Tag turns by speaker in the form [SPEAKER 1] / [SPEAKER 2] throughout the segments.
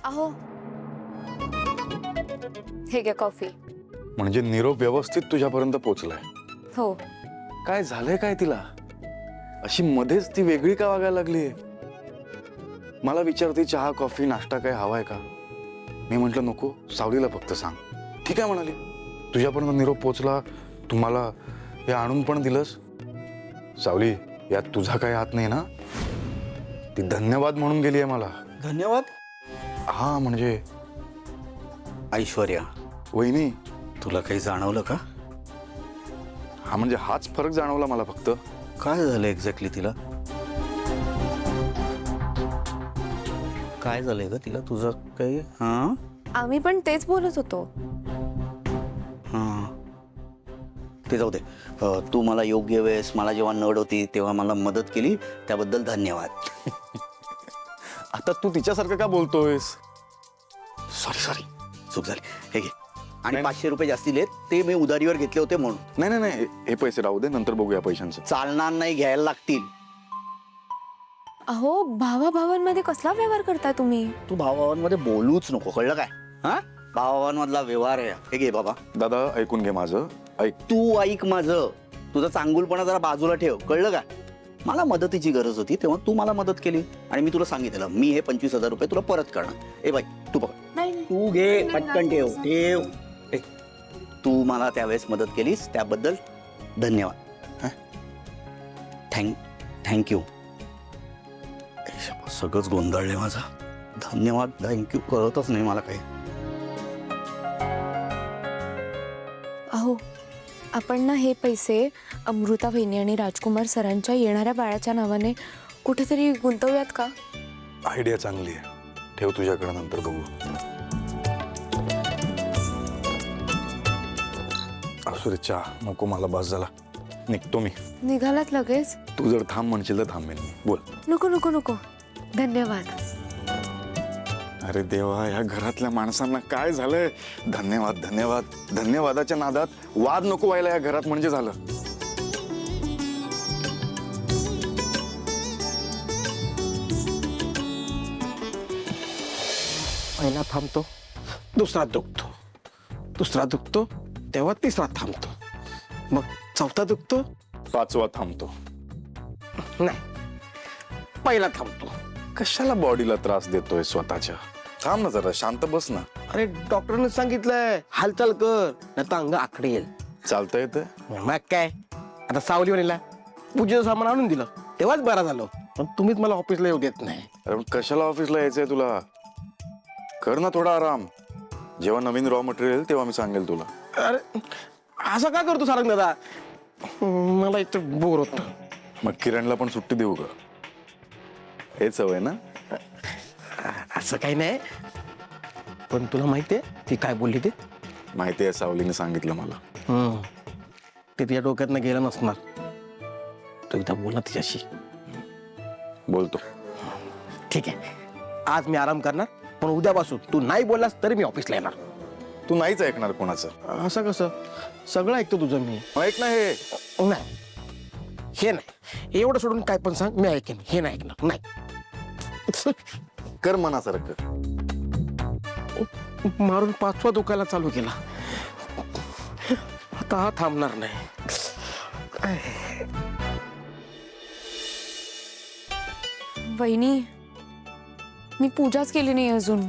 [SPEAKER 1] अहो, हे घ्या कॉफी.
[SPEAKER 2] म्हणजे निरोप व्यवस्थित तुझ्यापर्यंत पोहोचलाय.
[SPEAKER 1] हो.
[SPEAKER 2] काय झालंय काय तिला? अशी मध्येच ती वेगळी का वागायला लागली? मला विचारते चहा कॉफी नाश्ता काय हवाय का? मी म्हंटल नको, सावलीला फक्त सांग. ठीक आहे म्हणाली. तुझ्यापर्यंत निरोप पोहोचला, तुम्हाला हे आणून पण दिलंस. सावली, यात तुझा काही हात नाही ना? ती धन्यवाद म्हणून गेली आहे मला.
[SPEAKER 3] धन्यवाद.
[SPEAKER 2] हा म्हणजे
[SPEAKER 3] ऐश्वर्या,
[SPEAKER 2] वहिनी.
[SPEAKER 3] तुला काही जाणवलं का?
[SPEAKER 2] हा म्हणजे हाच फरक जाणवला मला फक्त.
[SPEAKER 3] काय झालं एक्झॅक्टली तिला? काय झालंय ग तिला? तुझं काही? हा
[SPEAKER 1] आम्ही पण तेच बोलत होतो.
[SPEAKER 3] हा, ते जाऊ दे. तू मला योग्य वेळेस, मला जेव्हा नड होती तेव्हा मला मदत केली, त्याबद्दल धन्यवाद.
[SPEAKER 2] आता तू तिच्यासारखं का बोलतोयस?
[SPEAKER 3] सॉरी सॉरी, चूक झाली. हे घे. आणि
[SPEAKER 2] नाही.
[SPEAKER 3] 500 रुपये जास्ती लेत, ते मी उधारीवर घेतले होते म्हणून.
[SPEAKER 2] नाही नाही नाही, हे पैसे राहू दे, नंतर बघूया पैशांचं.
[SPEAKER 3] चालणार नाही, घ्यायला लागतील.
[SPEAKER 1] अहो, भावाभावांमध्ये कसला व्यवहार करताय तुम्ही?
[SPEAKER 3] तू भावाभावांमध्ये बोलूच नको, कळलं काय? हा, भावाभावांमधला व्यवहार आहे. हे घे बाबा.
[SPEAKER 2] दादा ऐकून घे माझं. ऐक.
[SPEAKER 3] तू ऐक माझं. तुझं चांगुलपणा जरा बाजूला ठेव, कळलं का? मला मदतीची गरज होती तेव्हा तू मला मदत केली आणि मी तुला सांगितलं मी हे 25,000 रुपये तुला परत करणार. ए बाई, तू बघ.
[SPEAKER 1] नाही नाही.
[SPEAKER 3] तू घे, पटकन ठेव ठेव. ए, तू मला त्यावेळेस मदत केलीस त्याबद्दल धन्यवाद. थँक्यू. सगळंच गोंधळले माझा. धन्यवाद थँक्यू कळतच नाही मला काही.
[SPEAKER 1] अहो, आपण ना हे पैसे अमृता वहिनी आणि राजकुमार सरांच्या येणाऱ्या बाळाच्या नावाने कुठेतरी गुंतवूयात का?
[SPEAKER 2] आयडिया चांगली आहे. ठेव तुझ्याकडे, नंतर बघू. असू दे, चहा नको मला, बस झाला. निघतो मी.
[SPEAKER 1] निघालात लगेच?
[SPEAKER 2] तू जर थांब म्हणशील तर थांबेन मी. बोल.
[SPEAKER 1] नको नको नको, धन्यवाद.
[SPEAKER 2] अरे देवा, या घरातल्या माणसांना काय झालंय? धन्यवाद धन्यवाद धन्यवादाच्या नादात वाद नको व्हायला या घरात म्हणजे झालं.
[SPEAKER 4] पहिला थांबतो, दुसरा दुखतो, दुसरा दुखतो, तेव्हा तिसरा थांबतो, मग चौथा दुखतो,
[SPEAKER 2] पाचवा थांबतो.
[SPEAKER 4] नाही पहिला थांबतो.
[SPEAKER 2] कशाला बॉडीला त्रास देतोय स्वतःच्या? थांब ना जरा, शांत बस ना.
[SPEAKER 4] अरे डॉक्टरने सांगितलंय हालचाल कर, नाही तर अंग आकडे येईल.
[SPEAKER 2] चालता येतं?
[SPEAKER 4] मग काय, आता सावली वणीला पूजेचं सामान आणून दिलं तेव्हाच बरा झालो, पण तुम्हीच मला ऑफिसला येऊ देत नाही.
[SPEAKER 2] अरे पण कशाला ऑफिसला यायचंय तुला? कर ना थोडा आराम. जेव्हा नवीन रॉ मटेरियल येईल तेव्हा मी सांगेल तुला.
[SPEAKER 4] अरे असं का करतो सारंग दादा? मला इथं बोर होत.
[SPEAKER 2] मग किरणला पण सुट्टी देऊ का? हेच हवंय ना?
[SPEAKER 4] असं काही नाही, पण तुला माहितीये ती काय बोलली ते?
[SPEAKER 2] माहिती आहे, सावलीने सांगितलं मला.
[SPEAKER 4] ते तिच्या डोक्यातनं गेलं नसणार. तू एकदा बोल ना तिच्याशी.
[SPEAKER 2] बोलतो.
[SPEAKER 4] ठीक आहे, आज मी आराम करणार, पण उद्यापासून तू नाही बोललास तरी मी ऑफिसला येणार.
[SPEAKER 2] तू नाहीच ऐकणार कोणाचं.
[SPEAKER 4] असं कसं? सगळं ऐकतो तुझं मी.
[SPEAKER 2] ऐक ना हे.
[SPEAKER 4] नाही, हे नाही, एवढं सोडून काय पण सांग, मी ऐकेन. हे नाही ऐकणार, नाही.
[SPEAKER 2] कर मनासारखं.
[SPEAKER 4] मारून पाचवा दुखायला चालू केला, आता हा थांबणार नाही.
[SPEAKER 1] वहिनी, मी पूजाच केली नाही अजून.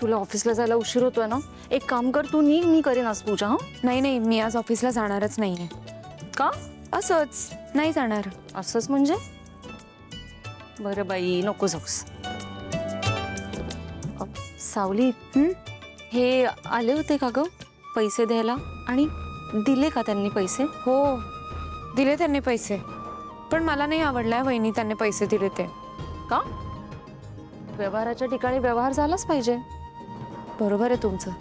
[SPEAKER 5] तुला ऑफिसला जायला उशीर होतोय ना, एक काम कर, तू निघ, मी करेन आज पूजा. हा,
[SPEAKER 1] नाही नाही, मी आज ऑफिसला जाणारच नाहीये.
[SPEAKER 5] का?
[SPEAKER 1] असंच नाही जाणार.
[SPEAKER 5] असंच म्हणजे? बरं बाई, नको जाऊस. सावली, हे आले होते का ग पैसे द्यायला, आणि दिले का त्यांनी पैसे?
[SPEAKER 1] हो, दिले त्यांनी पैसे, पण मला नाही आवडलाय वहिनी त्यांनी पैसे दिले ते.
[SPEAKER 5] का? व्यवहाराच्या ठिकाणी व्यवहार झालाच पाहिजे.
[SPEAKER 1] बरोबर आहे तुमचं,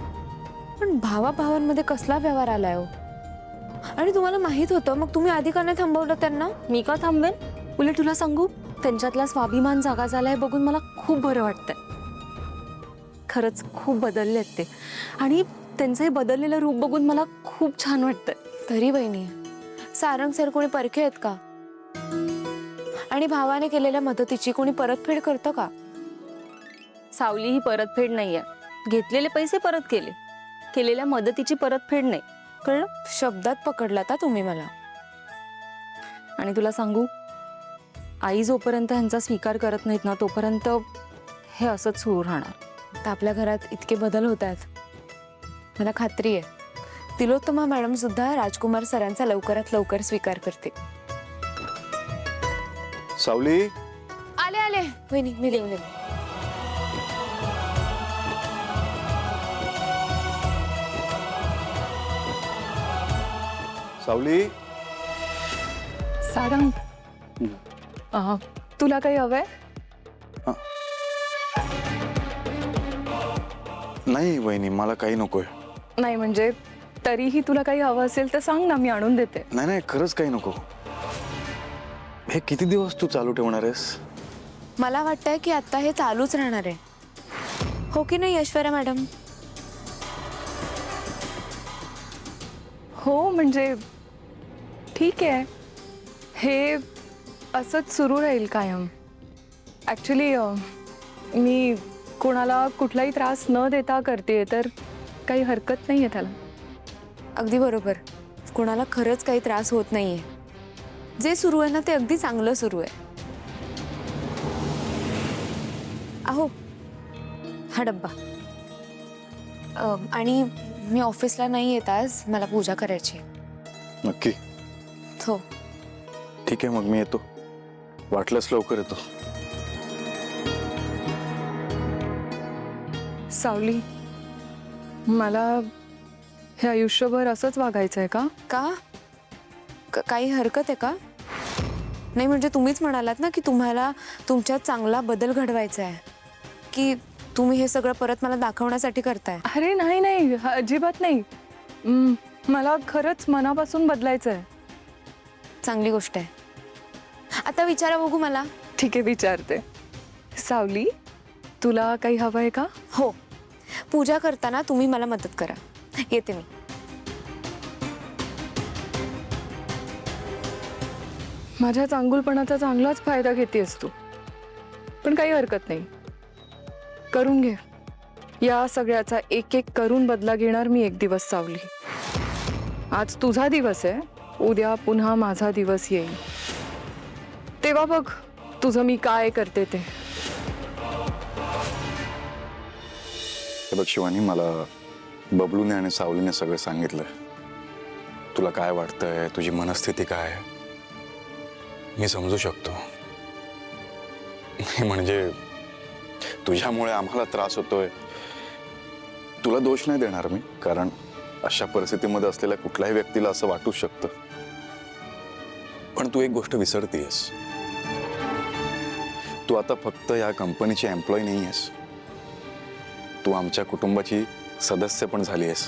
[SPEAKER 1] पण भावाभावांमध्ये कसला व्यवहार आलाय हो? आणि तुम्हाला माहित होतं, मग तुम्ही आधी का नाही थांबवलं त्यांना?
[SPEAKER 5] मी का थांबवेन? उलट तुला सांगू, त्यांच्यातला स्वाभिमान जागा झालाय बघून मला खूप बरं वाटतंय. खरंच खूप बदललेत ते, आणि त्यांचं हे बदललेलं रूप बघून मला खूप छान वाटतंय.
[SPEAKER 1] तरी वहिनी, सारंग सर कोणी परखे आहेत का? आणि भावाने केलेल्या मदतीची कोणी परतफेड करतं का?
[SPEAKER 5] सावली ही परतफेड नाहीये. घेतलेले पैसे परत केले, केलेल्या मदतीची परतफेड नाही. कळलं?
[SPEAKER 1] शब्दात पकडलात हा तुम्ही मला.
[SPEAKER 5] आणि तुला सांगू, आई जोपर्यंत ह्यांचा स्वीकार करत नाहीत ना तोपर्यंत हे असंच सुरू राहणार.
[SPEAKER 1] आता आपल्या घरात इतके बदल होत आहेत, मला खात्री आहे तिलोत्तमा मॅडम सुद्धा राजकुमार सरांचा लवकरात लवकर स्वीकार करते.
[SPEAKER 2] सावली,
[SPEAKER 1] आले आले वहिनी, मी देऊन देते.
[SPEAKER 2] सावली.
[SPEAKER 6] सारंग, तुला काही हवंय?
[SPEAKER 2] नाही वहिनी, मला काही नकोय.
[SPEAKER 6] नाही म्हणजे तरीही तुला काही हवं असेल तर सांग ना, मी आणून देते.
[SPEAKER 2] नाही नाही, खरंच काही नको. हे किती दिवस तू चालू ठेवणार आहेस?
[SPEAKER 1] मला वाटतंय की आता हे चालूच राहणार आहे, हो की नाही ऐश्वर्या मॅडम?
[SPEAKER 6] हो म्हणजे ठीक आहे, हे असंच सुरू राहील कायम. ॲक्च्युली मी कोणाला कुठलाही त्रास न देता करते, तर काही हरकत नाही आहे त्याला.
[SPEAKER 1] अगदी बरोबर, कोणाला खरंच काही त्रास होत नाहीये. जे सुरू आहे ना ते अगदी चांगलं सुरू आहे. अहो, हा डब्बा. आणि मी ऑफिसला नाही येत आज, मला पूजा करायची आहे.
[SPEAKER 2] नक्की?
[SPEAKER 1] हो.
[SPEAKER 2] ठीक आहे, मग मी येतो. वाटलंच लवकर येतो.
[SPEAKER 6] सावली, मला हे आयुष्यभर असंच वागायचं आहे का?
[SPEAKER 1] का काही हरकत आहे का? नाही म्हणजे तुम्हीच म्हणालात ना की तुम्हाला तुमच्यात चांगला बदल घडवायचा आहे, की तुम्ही हे सगळं परत मला दाखवण्यासाठी करताय?
[SPEAKER 6] अरे नाही नाही, अजिबात नाही. मला खरंच मनापासून बदलायचं आहे.
[SPEAKER 1] चांगली गोष्ट आहे. आता विचारा बघू मला.
[SPEAKER 6] ठीक आहे, विचारते. सावली, तुला काही हवं आहे का?
[SPEAKER 1] हो, पूजा करताना तुम्ही मला मदत करा. येते मी.
[SPEAKER 6] माझ्या चांगुलपणाचा चांगलाच फायदा घेतेस तू, पण काही हरकत नाही, करून घे. या सगळ्याचा एक एक करून बदला घेणार मी एक दिवस. सावली, आज तुझा दिवस आहे, उद्या पुन्हा माझा दिवस येईल, तेव्हा बघ तुझं मी काय करते ते.
[SPEAKER 2] हे बघ शिवानी, मला बबलूने आणि सावलीने सगळं सांगितलंय. तुला काय वाटतंय, तुझी मनस्थिती काय आहे, मी समजू शकतो. म्हणजे तुझ्यामुळे आम्हाला त्रास होतोय. तुला दोष नाही देणार मी, कारण अशा परिस्थितीमध्ये असलेल्या कुठल्याही व्यक्तीला असं वाटूच शकतं. पण तू एक गोष्ट विसरतेस, तू आता फक्त या कंपनीची एम्प्लॉई नाही आहेस, तू आमच्या कुटुंबाची सदस्य पण झाली आहेस.